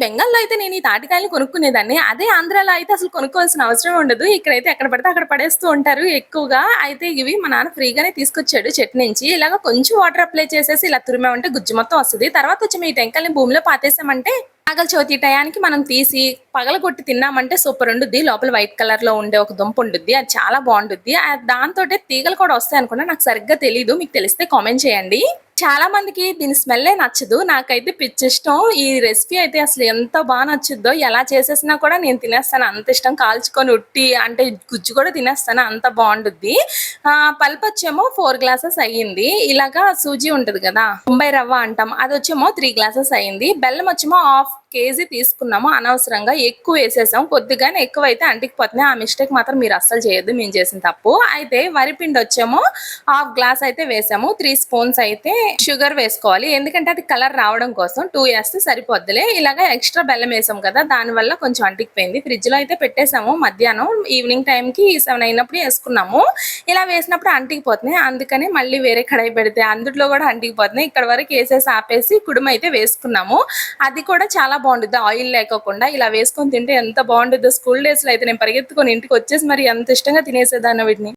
బెంగాల్‌లో అయితే నేను ఈ తాటికాయలు కొనుక్కునేదాన్ని. అదే ఆంధ్రాలో అయితే అసలు కొనుక్కోవాల్సిన అవసరమే ఉండదు. ఇక్కడైతే ఎక్కడ పడితే అక్కడ పడేస్తూ ఉంటారు ఎక్కువగా. అయితే ఇవి మా నాన్న ఫ్రీగానే తీసుకొచ్చాడు చెట్టు నుంచి. ఇలాగ కొంచెం వాటర్ అప్లై చేసేసి ఇలా తురిమామంటే గుజ్జు మొత్తం వస్తది. తర్వాత వచ్చి మీ టెంకాయలని భూమిలో పాతేసామంటే నాగల చవితి టయానికి మనం తీసి పగలగొట్టి తిన్నామంటే సూపర్ ఉండుద్ది. లోపల వైట్ కలర్‌లో ఉండే ఒక దుంప ఉండుద్ది. అది చాలా బావుండుద్ది. దాంతోటే తీగలు కూడా వస్తాయనుకున్నా. నాకు సరిగ్గా తెలీదు. మీకు తెలిస్తే కామెంట్ చేయండి. చాలా మందికి దీని స్మెల్లే నచ్చదు. నాకైతే పిచ్చిష్టం. ఈ రెసిపీ అయితే అసలు ఎంత నచ్చుద్దో. ఎలా చేసేసినా కూడా నేను తినేస్తాను. అంత ఇష్టం. కాల్చుకొని ఉట్టి అంటే గుజ్జు కూడా తినేస్తాను. అంత బావుండుద్ది. పల్పొచ్చేమో 4 గ్లాసెస్ అయ్యింది. ఇలాగా సూజీ ఉంటది కదా! బొంబాయి రవ్వ అంటాం. అదొచ్చేమో 3 గ్లాసెస్ అయింది. బెల్లం వచ్చేమో హాఫ్ కేజీ తీసుకున్నాము. అనవసరంగా ఎక్కువ వేసేసాం. కొద్దిగానే ఎక్కువైతే అంటికిపోతున్నాయి. ఆ మిస్టేక్ మాత్రం మీరు అస్సలు చేయొద్దు. మేము చేసిన తప్పు. అయితే వరిపిండి వచ్చేమో హాఫ్ గ్లాస్ అయితే వేసాము. 3 స్పూన్స్ అయితే షుగర్ వేసుకోవాలి. ఎందుకంటే అది కలర్ రావడం కోసం 2 ఏస్తే సరిపోద్దిలే. ఇలాగ ఎక్స్ట్రా బెల్లం వేసాం కదా! దానివల్ల కొంచెం అంటికిపోయింది. ఫ్రిడ్జ్‌లో అయితే పెట్టేసాము. మధ్యాహ్నం ఈవినింగ్ టైంకి 7 అయినప్పుడు వేసుకున్నాము. ఇలా వేసినప్పుడు అంటికిపోతున్నాయి. అందుకని మళ్ళీ వేరే కడాయి పెడితే అందులో కూడా అంటికిపోతున్నాయి. ఇక్కడ వరకు వేసేసి ఆపేసి కుడుము అయితే వేసుకున్నాము. అది కూడా చాలా బాగుండుద్ది. ఆయిల్ లేకోకుండా ఇలా వేసుకొని తింటే ఎంత బాగుండుద్దో. స్కూల్ డేస్‌లో అయితే నేను పరిగెత్తుకొని ఇంటికి వచ్చేసి మరి ఎంత ఇష్టంగా తినేసేదాన్నో వీటిని.